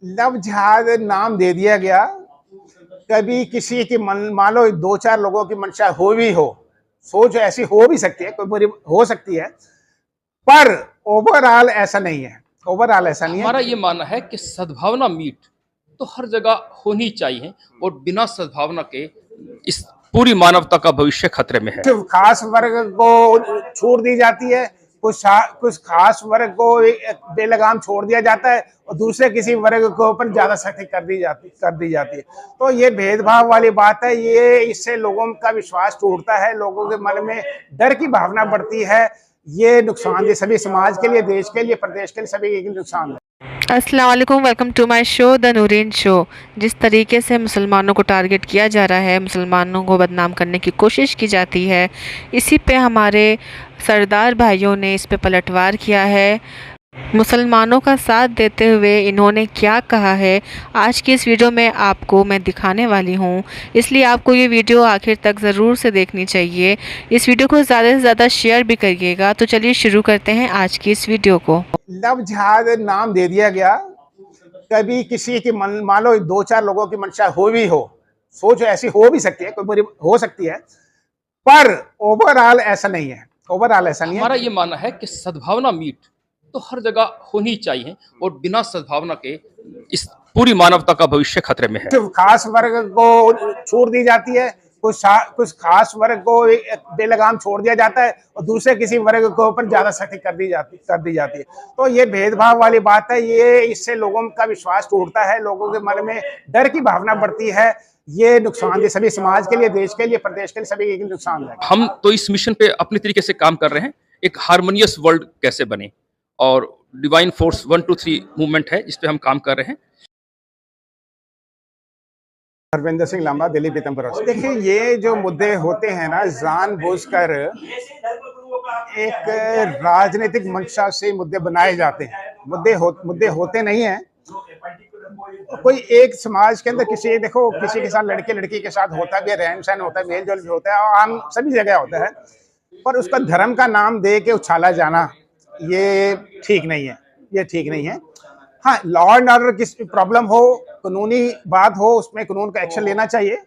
Love जिहाद नाम दे दिया गया। कभी किसी की मान लो दो चार लोगों की मंशा हो भी हो, सोच ऐसी हो भी सकती है, कोई बुरी हो सकती है, पर ओवरऑल ऐसा नहीं है। ओवरऑल ऐसा नहीं हमारा है। ये मानना है कि सद्भावना मीट तो हर जगह होनी चाहिए और बिना सद्भावना के इस पूरी मानवता का भविष्य खतरे में है। सिर्फ खास वर्ग को छोड़ दी जाती है, कुछ खास वर्ग को बेलगाम छोड़ दिया जाता है और दूसरे किसी वर्ग के ऊपर ज्यादा सख्ती कर दी जाती है। तो ये भेदभाव वाली बात है। ये इससे लोगों का विश्वास टूटता है, लोगों के मन में डर की भावना बढ़ती है। ये नुकसान सभी समाज के लिए, देश के लिए, प्रदेश के लिए, सभी के लिए नुकसान है। अस्सलाम वालेकुम, welcome to my show the Noreen show. जिस तरीके से मुसलमानों को टारगेट किया जा रहा है, मुसलमानों को बदनाम करने की कोशिश की जाती है, इसी पे हमारे सरदार भाइयों ने इस पे पलटवार किया है। मुसलमानों का साथ देते हुए इन्होंने क्या कहा है, आज की इस वीडियो में आपको मैं दिखाने वाली हूँ, इसलिए आपको ये वीडियो आखिर तक ज़रूर से देखनी चाहिए। इस वीडियो को ज़्यादा से ज़्यादा शेयर भी करिएगा। तो चलिए शुरू करते हैं आज की इस वीडियो को। लव जिहाद नाम दे दिया गया। कभी किसी की मान लो दो चार लोगों की मंशा हो भी हो, सोच ऐसी हो भी सकती है, कोई बुरी हो सकती है, पर ओवरऑल ऐसा नहीं है। ओवरऑल ऐसा नहीं है। हमारा ये मानना है कि सद्भावना मीट तो हर जगह होनी चाहिए और बिना सद्भावना के इस पूरी मानवता का भविष्य खतरे में है। सिर्फ खास वर्ग को छोड़ दी जाती है, कुछ खास वर्ग को बेलगाम छोड़ दिया जाता है और दूसरे किसी वर्ग के ऊपर ज्यादा सख्ती कर दी जाती है। तो ये भेदभाव वाली बात है। ये इससे लोगों का विश्वास टूटता है, लोगों के मन में डर की भावना बढ़ती है। ये नुकसान सभी समाज के लिए, देश के लिए, प्रदेश के लिए, सभी के लिए नुकसान है। हम तो इस मिशन पे अपने तरीके से काम कर रहे हैं, एक हारमोनियस वर्ल्ड कैसे बने, और डिवाइन फोर्स 123 मूवमेंट है, इस पे हम काम कर रहे हैं। हरविंदर सिंह लांबा, दिल्ली पीतमपुरा से। देखिए, ये जो मुद्दे होते हैं ना, जानबूझकर एक राजनीतिक मंशा से मुद्दे बनाए जाते हैं। मुद्दे होते नहीं हैं। कोई एक समाज के अंदर देखो, किसी के साथ लड़के लड़की के साथ होता भी है, रहन सहन होता है, मेल जोल भी होता है, और आम सभी जगह होता है, पर उसका धर्म का नाम दे के उछाला जाना, ये ठीक नहीं है। ये ठीक नहीं है। हाँ, लॉ एंड ऑर्डर की प्रॉब्लम हो, कानूनी बात हो, उसमें कानून का एक्शन लेना चाहिए।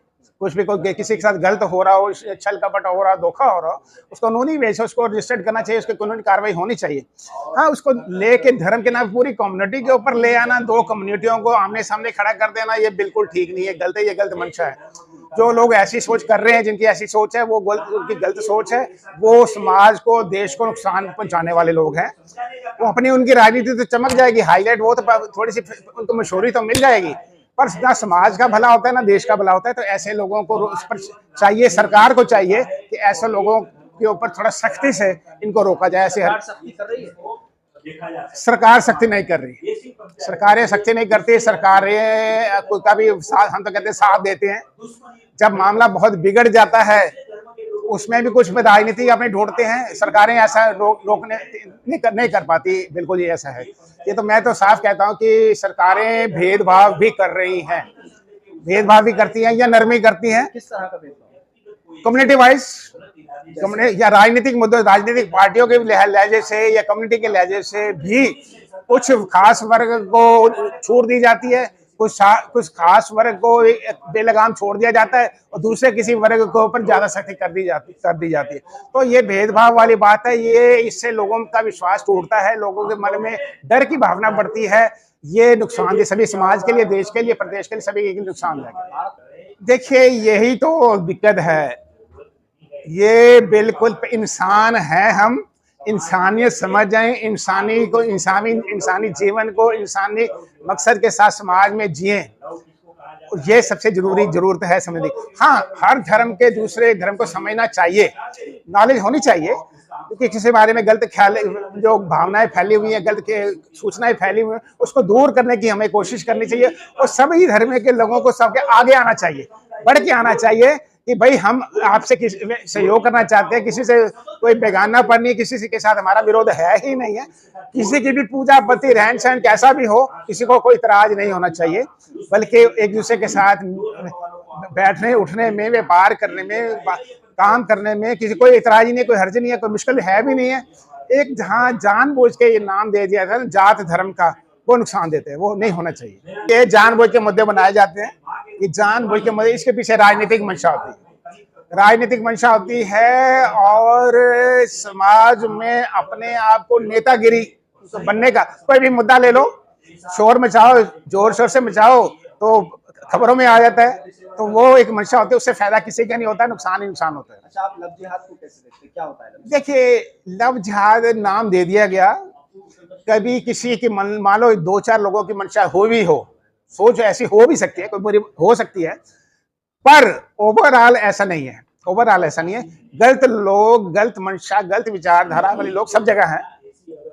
कुछ भी कोई किसी के साथ गलत हो रहा हो, छल कपट हो रहा, धोखा हो रहा हो, उसको कानूनी वे से उसको रजिस्टर्ड करना चाहिए, उसकी कानूनी कार्रवाई होनी चाहिए। हाँ, उसको लेके धर्म के नाम पूरी कम्युनिटी के ऊपर ले आना, दो कम्युनिटियों को आमने सामने खड़ा कर देना, ये बिल्कुल ठीक नहीं है, गलत है, ये गलत मंशा है। जो लोग ऐसी सोच कर रहे हैं, जिनकी ऐसी सोच है, वो उनकी गलत सोच है। वो समाज को, देश को नुकसान पहुंचाने वाले लोग हैं। वो अपनी उनकी राजनीति तो चमक जाएगी, हाईलाइट, वो तो थोड़ी सी उनको मशहूरी तो मिल जाएगी, पर ना समाज का भला होता है, ना देश का भला होता है। तो ऐसे लोगों को उस पर चाहिए, सरकार को चाहिए कि ऐसे लोगों के ऊपर थोड़ा सख्ती से इनको रोका जाए। ऐसे सरकार सख्ती नहीं कर रही, सरकारें सख्ती नहीं करती। सरकारें का भी हम तो कहते हैं साथ देते हैं। जब मामला बहुत बिगड़ जाता है, उसमें भी कुछ राजनीति अपने ढूंढते हैं। सरकारें ऐसा रोकने नहीं कर पाती। बिल्कुल ये ऐसा है। ये तो मैं तो साफ कहता हूं कि सरकारें भेदभाव भी कर रही हैं, भेदभाव भी करती हैं या नरमी करती हैं। किस तरह का भेदभाव? कम्युनिटी वाइज, या राजनीतिक मुद्दों, राजनीतिक पार्टियों के लहजे से या कम्युनिटी के लहजे से भी कुछ खास वर्ग को छोड़ दी जाती है, कुछ खास वर्ग को बेलगाम छोड़ दिया जाता है और दूसरे किसी वर्ग के ऊपर ज्यादा सख्ती कर दी जाती है। तो ये भेदभाव वाली बात है। ये इससे लोगों का विश्वास टूटता है, लोगों के मन में डर की भावना बढ़ती है। ये नुकसान सभी समाज के लिए, देश के लिए, प्रदेश के लिए, सभी के लिए नुकसान है। देखिए, यही तो दिक्कत है। ये बिल्कुल इंसान है, हम इंसानियत समझ जाएं, इंसानी जीवन को इंसानी मकसद के साथ समाज में जिए, ये सबसे जरूरत है समझने की। हाँ, हर धर्म के दूसरे धर्म को समझना चाहिए, नॉलेज होनी चाहिए, क्योंकि किसी बारे में गलत ख्याल, जो भावनाएं फैली हुई हैं, गलत के सूचनाएं फैली हुई हैं, उसको दूर करने की हमें कोशिश करनी चाहिए। और सभी धर्म के लोगों को सबके आगे आना चाहिए, बढ़ के आना चाहिए कि भाई हम आपसे सहयोग करना चाहते हैं। किसी से कोई बेगाना पर नहीं, किसी के साथ हमारा विरोध है ही नहीं है। किसी की भी पूजा पति, रहन सहन कैसा भी हो, किसी को कोई इतराज नहीं होना चाहिए, बल्कि एक दूसरे के साथ बैठने उठने में, व्यापार करने में, काम करने में किसी कोई इतराज नहीं है, कोई हर्ज नहीं है, कोई मुश्किल है भी नहीं है। एक जहाँ जानबूझ के ये नाम दे दिया था जात धर्म का, को नुकसान देते हैं, वो नहीं होना चाहिए। ये जानबूझ के मुद्दे बनाए जाते हैं, ये जानबूझ के मुद्दे, इसके पीछे राजनीतिक मंशा होती है, राजनीतिक मंशा होती है। और समाज में अपने आप को नेतागिरी बनने का कोई भी मुद्दा ले लो, शोर मचाओ, जोर शोर से मचाओ तो खबरों में आ जाता है, तो वो एक मंशा होती है, उससे फायदा किसी का नहीं होता, नुकसान ही नुकसान होता है। अच्छा, आप लव जिहाद को कैसे देखते हैं, क्या होता है? देखिए, लव जिहाद नाम दे दिया गया, कभी किसी की मान लो 2-4 लोगों की मंशा हो भी हो, सोच ऐसी हो भी सकती है, कोई बुरी हो सकती है, पर ओवरऑल ऐसा नहीं है, ओवरऑल ऐसा नहीं है। गलत लोग, गलत मंशा, गलत विचारधारा वाले लोग सब जगह हैं,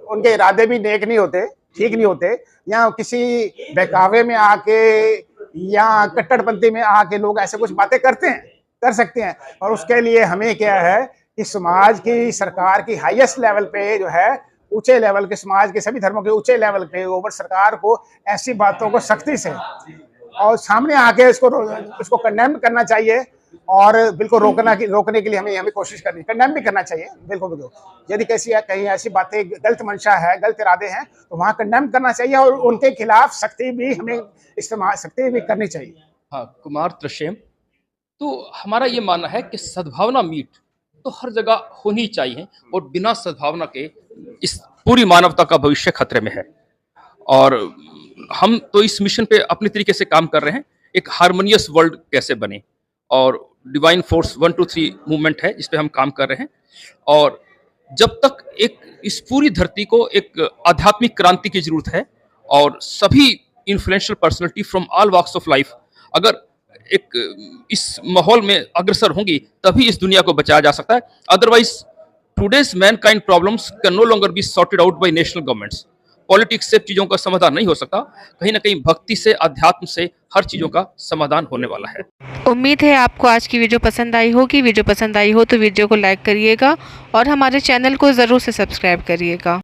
उनके इरादे भी नेक नहीं होते, ठीक नहीं होते, या किसी बहकावे में आके या कट्टरपंथी में आके लोग ऐसे कुछ बातें करते हैं, कर सकते हैं। और उसके लिए हमें क्या है कि समाज की, सरकार की हाईएस्ट लेवल पे जो है, ऊंचे लेवल के, समाज के सभी धर्मों के ऊंचे लेवल पे ऊपर सरकार को ऐसी बातों को सख्ती से और सामने आके इसको कंडेम करना चाहिए, और बिल्कुल रोकने के लिए हमें कोशिश करनी, कंडेम भी करना चाहिए, बिल्कुल। यदि कहीं ऐसी बातें, गलत मंशा है, गलत इरादे हैं, तो वहाँ कंडेम करना चाहिए, और उनके खिलाफ सख्ती भी करनी चाहिए। हाँ, कुमार त्रिशेम, तो हमारा ये मानना है कि सद्भावना मीट तो हर जगह होनी चाहिए, और बिना सद्भावना के इस पूरी मानवता का भविष्य खतरे में है। और हम तो इस मिशन पे अपने तरीके से काम कर रहे हैं, एक हारमोनियस वर्ल्ड कैसे बने, और डिवाइन फोर्स 1-2-3 मूवमेंट है जिस पे हम काम कर रहे हैं। और जब तक इस पूरी धरती को एक आध्यात्मिक क्रांति की जरूरत है, और सभी influential personality from all walks of life अगर इस माहौल में अग्रसर होंगी, तभी इस दुनिया को बचाया जा सकता है। Otherwise today's mankind problems can no longer be sorted out by national governments. Politics से चीजों का समाधान नहीं हो सकता, कहीं ना कहीं भक्ति से, अध्यात्म से हर चीजों का समाधान होने वाला है। उम्मीद है आपको आज की वीडियो पसंद आई होगी। वीडियो पसंद आई हो तो वीडियो को लाइक करिएगा और हमारे चैनल को ज़रूर से सब्सक्राइब करिएगा।